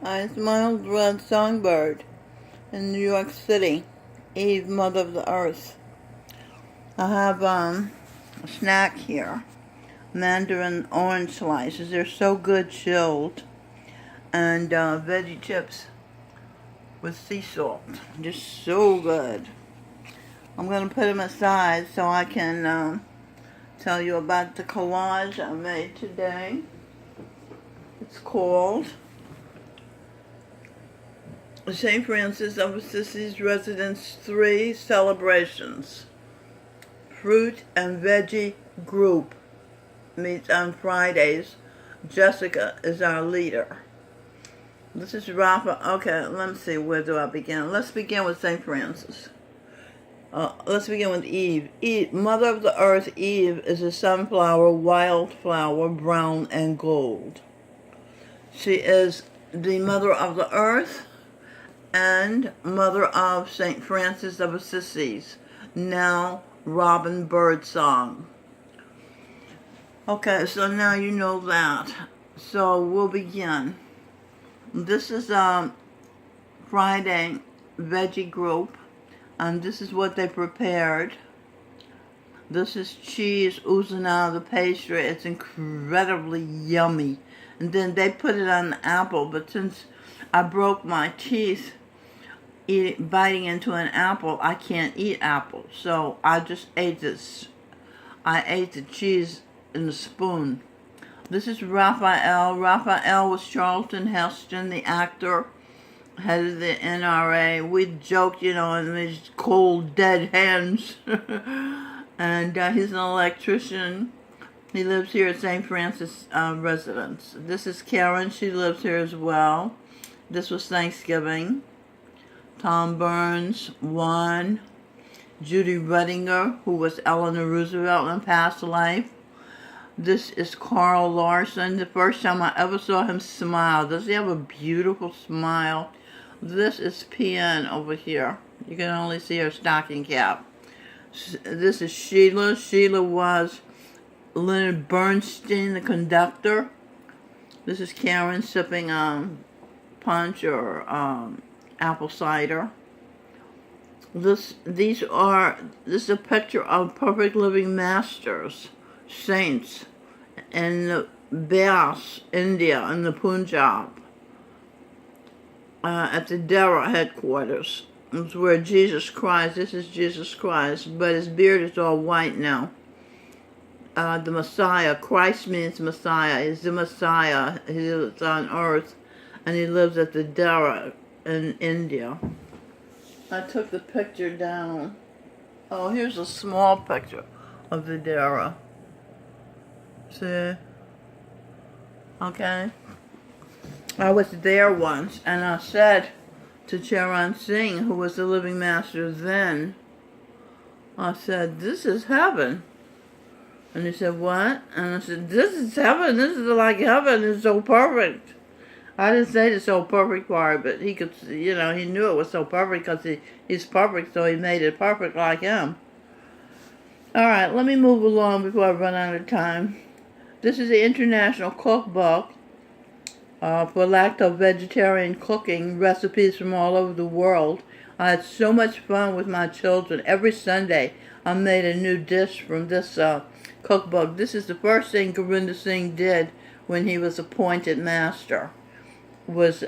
It's my old red songbird in New York City. Eve, Mother of the Earth. I have a snack here. Mandarin orange slices. They're so good chilled. And veggie chips with sea salt. Just so good. I'm going to put them aside so I can tell you about the collage I made today. It's called St. Francis of Assisi's Residence 3 Celebrations. Fruit and Veggie Group meets on Fridays. Jessica is our leader. This is Rafa. Okay, let me see. Where do I begin? Let's begin with St. Francis. Let's begin with Eve. Eve, Mother of the Earth, Eve is a sunflower, wildflower, brown and gold. She is the Mother of the Earth and Mother of St. Francis of Assisi, now Robin Birdsong. Okay, so now you know that. So we'll begin. This is Friday veggie group, and this is what they prepared. This is cheese oozing out of the pastry. It's incredibly yummy. And then they put it on the apple, but since I broke my teeth biting into an apple, I can't eat apples. So I just ate this. I ate the cheese in a spoon. This is Raphael. Raphael was Charlton Heston, the actor, head of the NRA. We joked, in these cold, dead hands. And he's an electrician. He lives here at St. Francis Residence. This is Karen. She lives here as well. This was Thanksgiving. Tom Burns, Juan. Judy Redinger, who was Eleanor Roosevelt in past life. This is Carl Larson. The first time I ever saw him smile. Does he have a beautiful smile? This is PN over here. You can only see her stocking cap. This is Sheila. Sheila was Leonard Bernstein, the conductor. This is Karen sipping punch or apple cider. This is a picture of perfect living masters, saints, in Beas, India, in the Punjab, at the Dera headquarters. It's where Jesus Christ, this is Jesus Christ, but his beard is all white now. The Messiah, Christ means Messiah, is the Messiah. He lives on earth, and he lives at the Dera in India. I took the picture down. Oh, here's a small picture of the Dera. See? Okay. I was there once, and I said to Charan Singh, who was the living master then, I said, "This is heaven." And he said, "What?" And I said, "This is heaven. This is like heaven. It's so perfect." I didn't say the so perfect part, but he could, he knew it was so perfect because he's perfect, so he made it perfect like him. All right, let me move along before I run out of time. This is the International Cookbook for lacto-vegetarian cooking, recipes from all over the world. I had so much fun with my children. Every Sunday, I made a new dish from this cookbook. This is the first thing Govinda Singh did when he was appointed master, was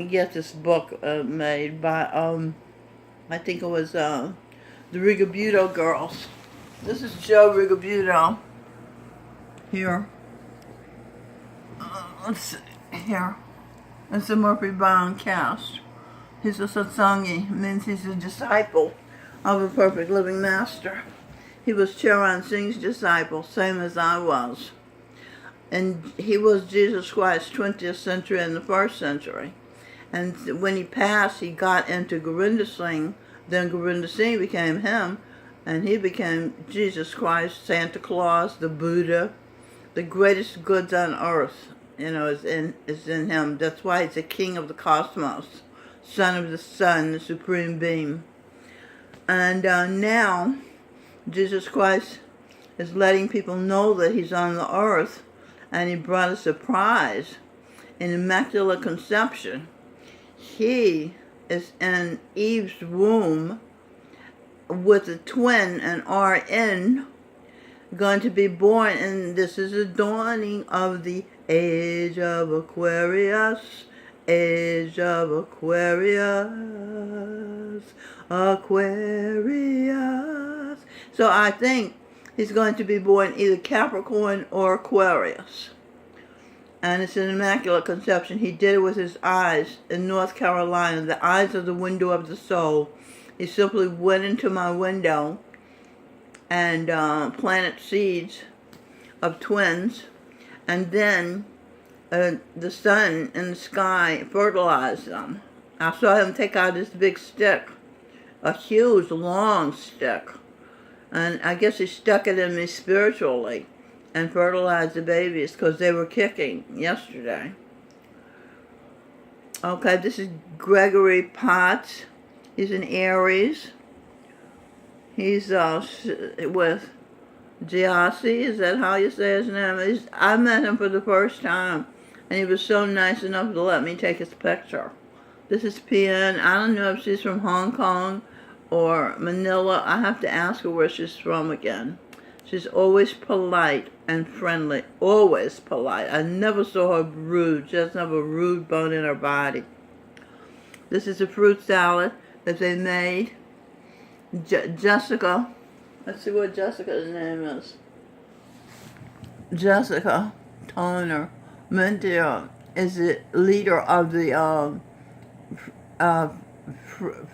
get this book made by, I think it was the Rigobuto girls. This is Joe Rigobuto. Here. Let's see. Here. It's a Murphy Brown cast. He's a satsangi. Means he's a disciple of a perfect living master. He was Charan Singh's disciple, same as I was. And he was Jesus Christ, 20th century and the 1st century. And when he passed, he got into Govinda Singh. Then Govinda Singh became him, and he became Jesus Christ, Santa Claus, the Buddha. The greatest goods on earth, is in him. That's why he's the king of the cosmos, son of the sun, the supreme being. And now, Jesus Christ is letting people know that he's on the earth, and he brought a surprise in Immaculate Conception. He is in Eve's womb with a twin, an RN, going to be born, and this is the dawning of the age of Aquarius. Age of Aquarius. Aquarius. So I think he's going to be born either Capricorn or Aquarius. And it's an Immaculate Conception. He did it with his eyes in North Carolina. The eyes are the window of the soul. He simply went into my window and planted seeds of twins. And then the sun in the sky fertilized them. I saw him take out this big stick, a huge, long stick. And I guess he stuck it in me spiritually and fertilized the babies because they were kicking yesterday. Okay, this is Gregory Potts. He's an Aries. He's with Duchess. Is that how you say his name? I met him for the first time, and he was so nice enough to let me take his picture. This is PN. I don't know if she's from Hong Kong or Manila. I have to ask her where she's from again. She's always polite and friendly. Always polite. I never saw her rude. She doesn't have a rude bone in her body. This is a fruit salad that they made. Jessica. Let's see what Jessica's name is. Jessica Toner Mendia is the leader of the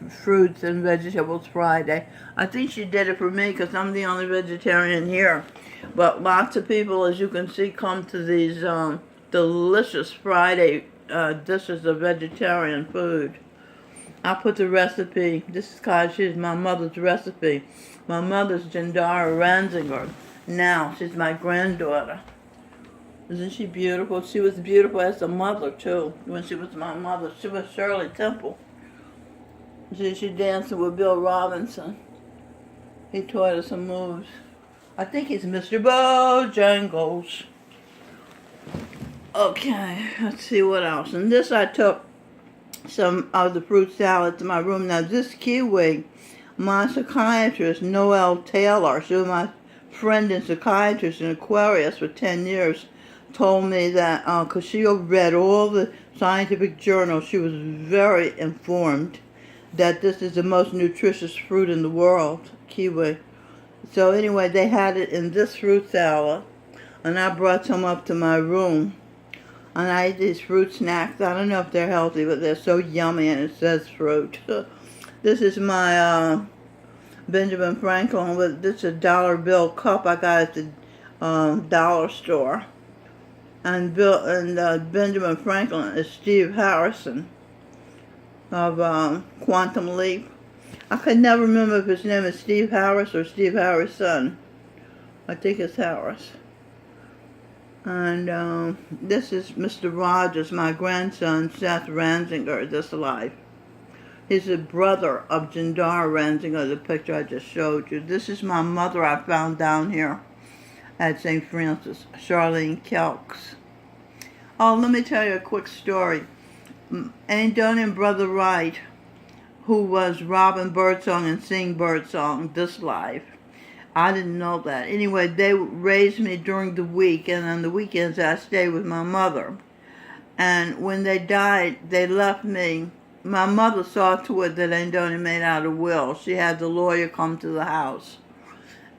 Fruits and Vegetables Friday. I think she did it for me because I'm the only vegetarian here. But lots of people, as you can see, come to these delicious Friday dishes of vegetarian food. I put the recipe. This is Collage. She's my mother's recipe. My mother's Jandara Ransinger. Now she's my granddaughter. Isn't she beautiful? She was beautiful as a mother too. When she was my mother, she was Shirley Temple. She danced with Bill Robinson. He taught her some moves. I think he's Mr. Bojangles. Okay, let's see what else. And this I took some of the fruit salad to my room. Now this kiwi, my psychiatrist, Noelle Taylor, she was my friend and psychiatrist in Aquarius for 10 years, told me that, because she read all the scientific journals, she was very informed that this is the most nutritious fruit in the world, kiwi. So anyway, they had it in this fruit salad, and I brought some up to my room. And I eat these fruit snacks. I don't know if they're healthy, but they're so yummy, and it says fruit. This is my Benjamin Franklin. This is a $1 bill cup I got at the dollar store. And Benjamin Franklin is Steve Harrison of Quantum Leap. I could never remember if his name is Steve Harris or Steve Harrison. I think it's Harris. And this is Mr. Rogers, my grandson, Seth Ransinger, this life. He's the brother of Jandara Ransinger, the picture I just showed you. This is my mother I found down here at St. Francis, Charlene Kelks. Oh, let me tell you a quick story. Andonian Brother Wright, who was Robin Birdsong and Sing Birdsong, this life. I didn't know that. Anyway, they raised me during the week, and on the weekends I stayed with my mother. And when they died, they left me. My mother saw to it that Andoni made out a will. She had the lawyer come to the house.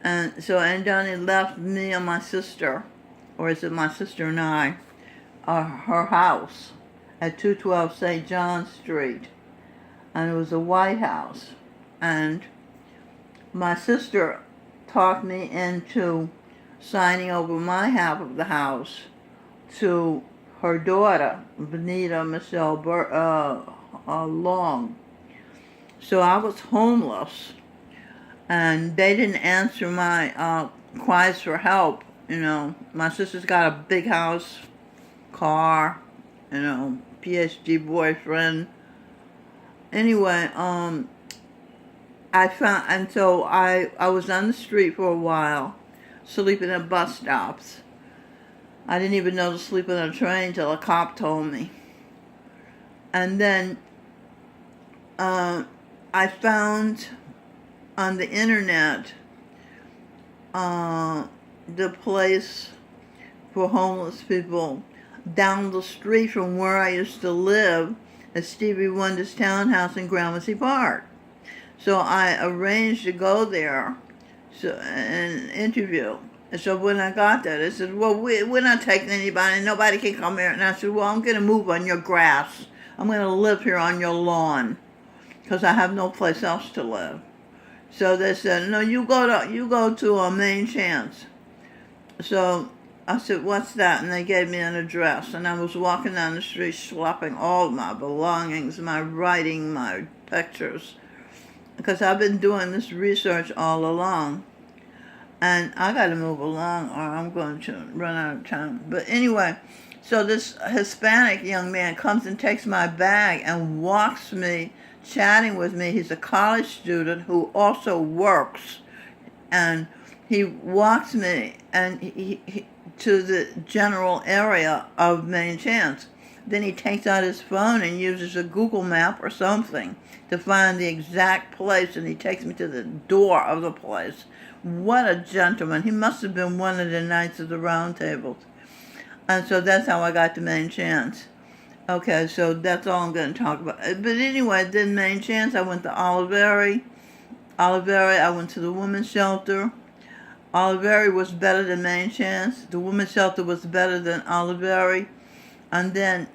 And so Andoni left me and my sister, or is it my sister and I, her house at 212 St. John Street. And it was a white house. And my sister talked me into signing over my half of the house to her daughter, Benita Michelle Long. So I was homeless, and they didn't answer my cries for help. You know, my sister's got a big house, car, you know, PhD boyfriend. Anyway, so I was on the street for a while, sleeping at bus stops. I didn't even know to sleep on a train till a cop told me. And then I found on the internet the place for homeless people down the street from where I used to live at Stevie Wonder's townhouse in Gramercy Park. So I arranged to go there and interview. And so when I got there, they said, well, we're not taking anybody. Nobody can come here. And I said, well, I'm going to move on your grass. I'm going to live here on your lawn because I have no place else to live. So they said, no, you go to a Main Chance. So I said, what's that? And they gave me an address. And I was walking down the street schlepping all my belongings, my writing, my pictures, because I've been doing this research all along. And I got to move along or I'm going to run out of time. But anyway, so this Hispanic young man comes and takes my bag and walks me, chatting with me. He's a college student who also works. And he walks me and he to the general area of Main Chance. Then he takes out his phone and uses a Google map or something to find the exact place, and he takes me to the door of the place. What a gentleman. He must have been one of the Knights of the Round Tables. And so that's how I got to Main Chance. Okay, so that's all I'm going to talk about. But anyway, then Main Chance, I went to Oliveri. I went to the women's shelter. Oliveri was better than Main Chance. The women's shelter was better than Oliveri. And then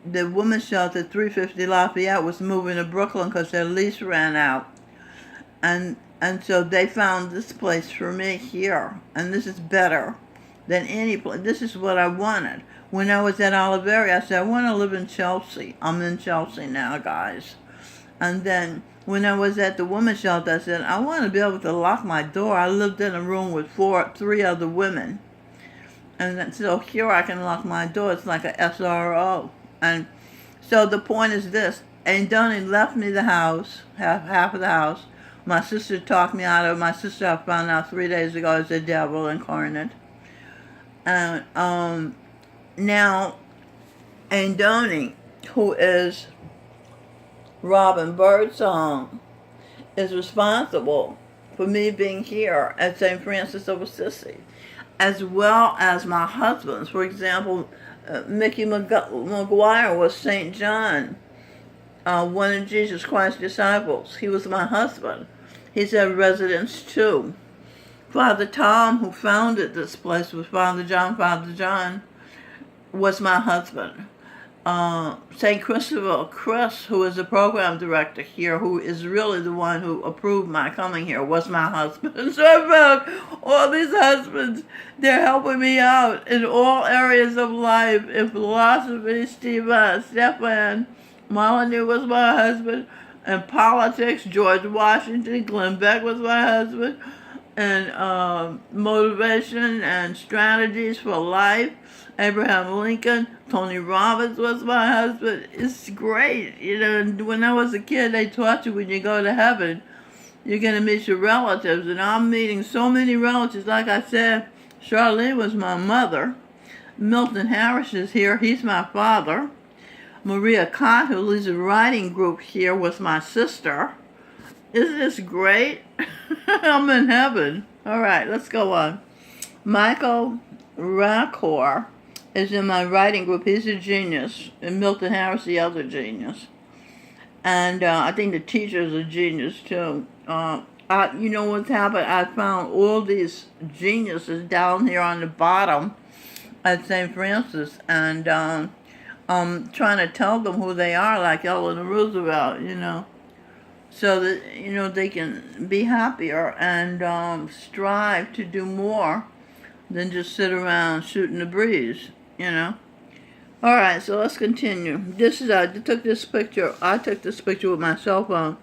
the women's shelter, 350 Lafayette, was moving to Brooklyn because their lease ran out. And so they found this place for me here. And this is better than any place. This is what I wanted. When I was at Oliveri, I said, I want to live in Chelsea. I'm in Chelsea now, guys. And then when I was at the women's shelter, I said, I want to be able to lock my door. I lived in a room with three other women. And so here I can lock my door. It's like a SRO. And so the point is this. Andoni left me the house, half of the house. My sister talked me out of it. My sister, I found out 3 days ago, is the devil incarnate. And now Andoni, who is Robin Birdsong, is responsible for me being here at St. Francis of Assisi, as well as my husband's. For example, Mickey McGuire was St. John, one of Jesus Christ's disciples. He was my husband. He's at residence too. Father Tom, who founded this place with Father John, was my husband. St. Christopher Chris, who is the program director here, who is really the one who approved my coming here, was my husband. So I found all these husbands. They're helping me out in all areas of life. In philosophy, Stefan Molyneux was my husband. In politics, George Washington, Glenn Beck was my husband. And motivation and strategies for life, Abraham Lincoln, Tony Robbins was my husband. It's great. You know, when I was a kid, they taught you when you go to heaven, you're going to meet your relatives. And I'm meeting so many relatives. Like I said, Charlene was my mother. Milton Harris is here. He's my father. Maria Cott, who leads a writing group here, was my sister. Isn't this great? I'm in heaven. All right, let's go on. Michael Rakor is in my writing group. He's a genius. And Milton Harris, the other genius. And I think the teacher is a genius, too. You know what's happened? I found all these geniuses down here on the bottom at St. Francis. And I'm trying to tell them who they are, like Eleanor Roosevelt, you know. So that, you know, they can be happier and strive to do more than just sit around shooting the breeze, you know. All right, so let's continue. This is I took this picture with my cell phone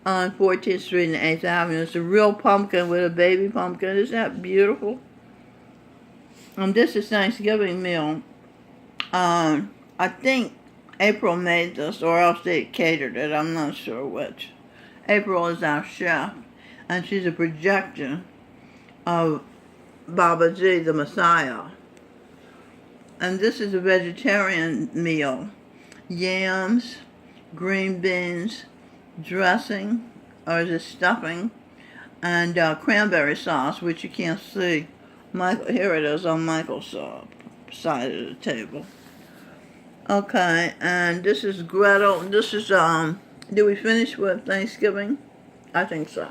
on 14th Street and 8th Avenue. It's a real pumpkin with a baby pumpkin. Isn't that beautiful? This is Thanksgiving meal. I think April made this, or else they catered it. I'm not sure which. April is our chef, and she's a projection of Baba G, the Messiah. And this is a vegetarian meal. Yams, green beans, dressing, or is it stuffing, and cranberry sauce, which you can't see. Michael, here it is on Michael's side of the table. Okay, and this is Gretel. This is, did we finish with Thanksgiving? I think so.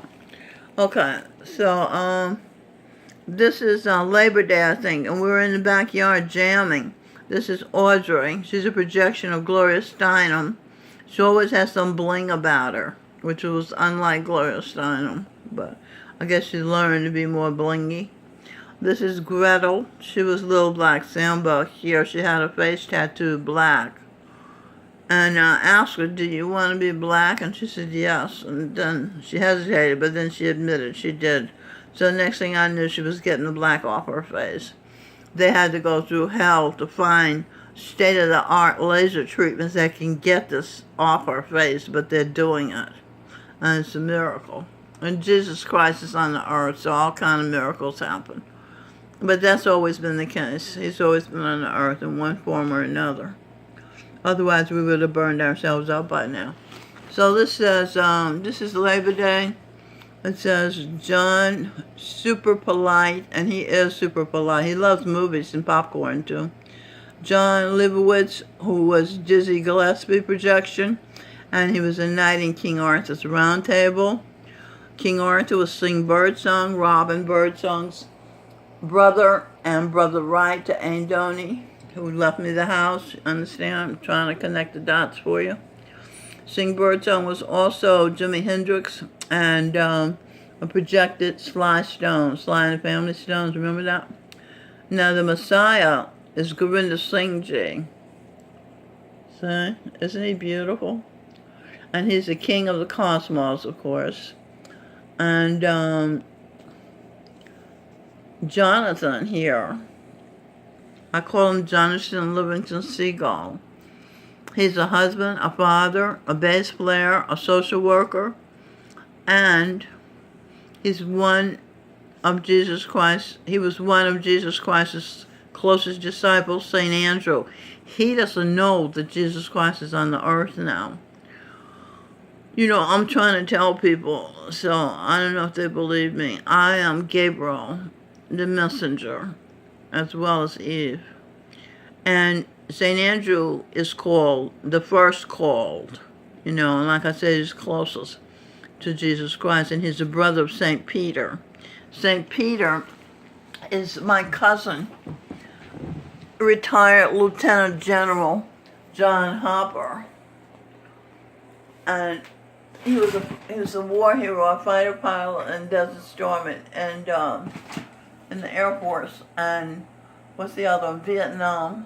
Okay, so, this is Labor Day, I think, and we're in the backyard jamming. This is Audrey. She's a projection of Gloria Steinem. She always has some bling about her, which was unlike Gloria Steinem, but I guess she learned to be more blingy. This is Gretel. She was Little Black Sambo here. She had her face tattooed black. And I asked her, do you want to be black? And she said yes. And then she hesitated, but then she admitted she did. So the next thing I knew, she was getting the black off her face. They had to go through hell to find state-of-the-art laser treatments that can get this off her face, but they're doing it. And it's a miracle. And Jesus Christ is on the earth, so all kind of miracles happen. But that's always been the case. He's always been on the earth in one form or another. Otherwise, we would have burned ourselves out by now. So this says, this is Labor Day. It says, John, super polite, and he is super polite. He loves movies and popcorn, too. John Leibowitz, who was Dizzy Gillespie projection, and he was a knight in King Arthur's Round Table. King Arthur was singing Birdsong, Robin Birdsong's brother, and brother Wright to Andoni, who left me the house. Understand? I'm trying to connect the dots for you. Sing Birdsong was also Jimi Hendrix and a projected Sly Stone, Sly and the Family Stones. Remember that? Now the Messiah is Gurinder Singh Ji. See? Isn't he beautiful? And he's the king of the cosmos, of course. And Jonathan here, I call him Jonathan Livingston Seagull. He's a husband, a father, a bass player, a social worker, and he's one of Jesus Christ. He was one of Jesus Christ's closest disciples, St. Andrew. He doesn't know that Jesus Christ is on the earth now. You know, I'm trying to tell people, so I don't know if they believe me. I am Gabriel, the messenger, as well as Eve. And St. Andrew is called the first called, you know, and like I said, he's closest to Jesus Christ, and he's the brother of St. Peter. St. Peter is my cousin, retired Lieutenant General John Hopper. And he was a war hero, a fighter pilot and Desert Storm and in the Air Force, and what's the other one? Vietnam.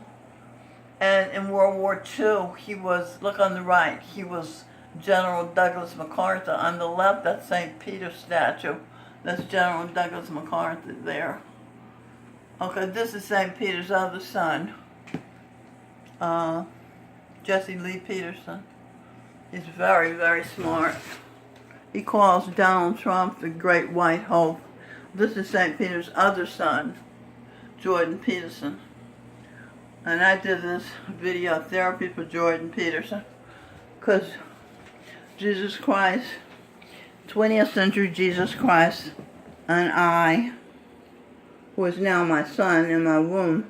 And in World War II, he was, look on the right, he was General Douglas MacArthur. On the left, that's St. Peter's statue. That's General Douglas MacArthur there. Okay, this is St. Peter's other son, Jesse Lee Peterson. He's very, very smart. He calls Donald Trump the Great White Hope. This is St. Peter's other son, Jordan Peterson. And I did this video therapy for Jordan Peterson because Jesus Christ, 20th century Jesus Christ, and I, who is now my son in my womb,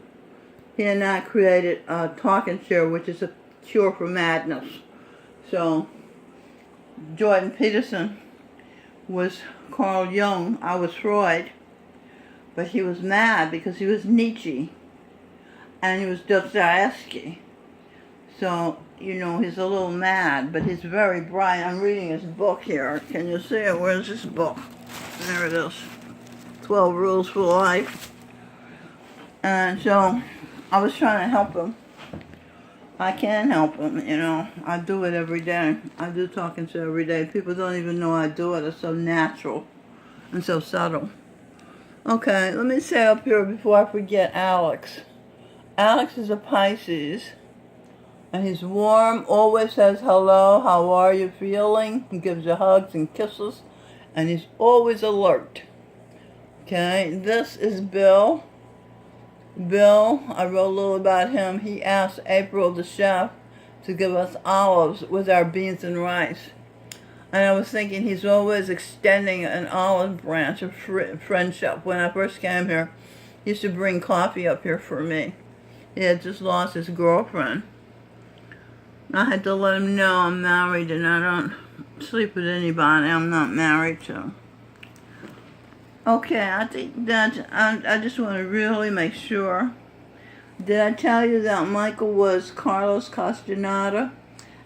he and I created a talking chair, which is a cure for madness. So Jordan Peterson was Carl Jung. I was Freud, but he was mad because he was Nietzsche. And he was Dostoevsky. So, you know, he's a little mad, but he's very bright. I'm reading his book here. Can you see it? Where's this book? There it is. 12 Rules for Life. And so, I was trying to help him. I can help him, you know. I do it every day. I do talking to every day. People don't even know I do it. It's so natural and so subtle. Okay, let me say up here before I forget Alex. Alex is a Pisces, and he's warm, always says hello, how are you feeling? He gives you hugs and kisses, and he's always alert. Okay, this is Bill, Bill, I wrote a little about him. He asked April, the chef, to give us olives with our beans and rice. And I was thinking he's always extending an olive branch of friendship. When I first came here, he used to bring coffee up here for me. He had just lost his girlfriend. I had to let him know I'm married and I don't sleep with anybody I'm not married to. Okay, I think that I just want to really make sure. Did I tell you that Michael was Carlos Castaneda?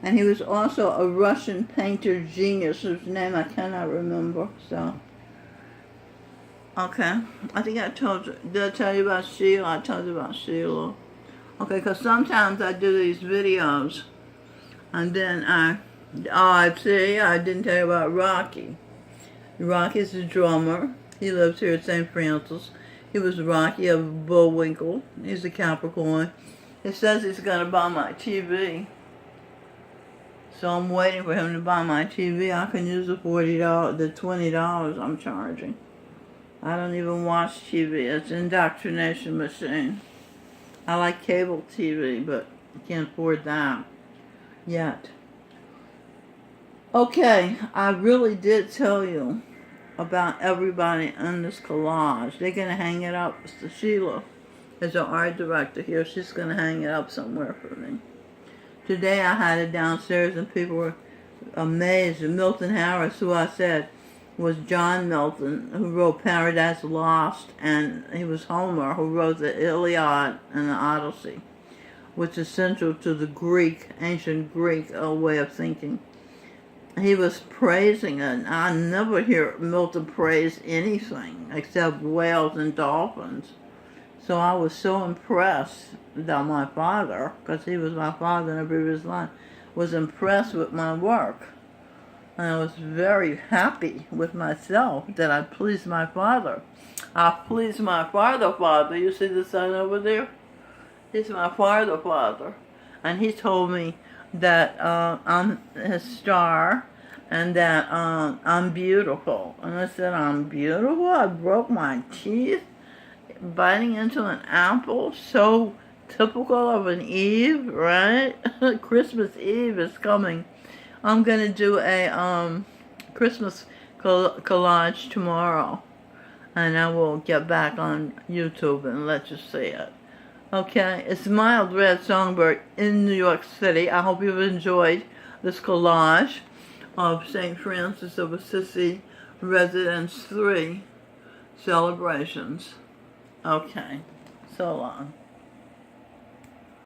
And he was also a Russian painter genius whose name I cannot remember. So, okay. I think I told you. Did I tell you about Sheila? I told you about Sheila. Okay, because sometimes I do these videos. And then I didn't tell you about Rocky. Rocky's the drummer. He lives here at St. Francis. He was Rocky of Bullwinkle. He's a Capricorn. He says he's going to buy my TV. So I'm waiting for him to buy my TV. I can use the $20 I'm charging. I don't even watch TV. It's an indoctrination machine. I like cable TV, but I can't afford that yet. Okay, I really did tell you about everybody in this collage. They're going to hang it up. So Sheila is our art director here. She's going to hang it up somewhere for me. Today I had it downstairs and people were amazed. Milton Harris, who I said was John Milton, who wrote Paradise Lost, and he was Homer, who wrote the Iliad and the Odyssey, which is central to the ancient Greek way of thinking. He was praising it. I never hear Milton praise anything except whales and dolphins. So I was so impressed that my father, because he was my father in a previous life, was impressed with my work. And I was very happy with myself that I pleased my father. I pleased my father. You see the sun over there? He's my father. And he told me that I'm his star and that I'm beautiful. And I said, I'm beautiful? I broke my teeth biting into an apple, so typical of an Eve, right? Christmas Eve is coming. I'm going to do a Christmas collage tomorrow, and I will get back on YouTube and let you see it. Okay, it's Mild Red Songbird in New York City. I hope you've enjoyed this collage of St. Francis of Assisi Residence 3 celebrations. Okay, so long.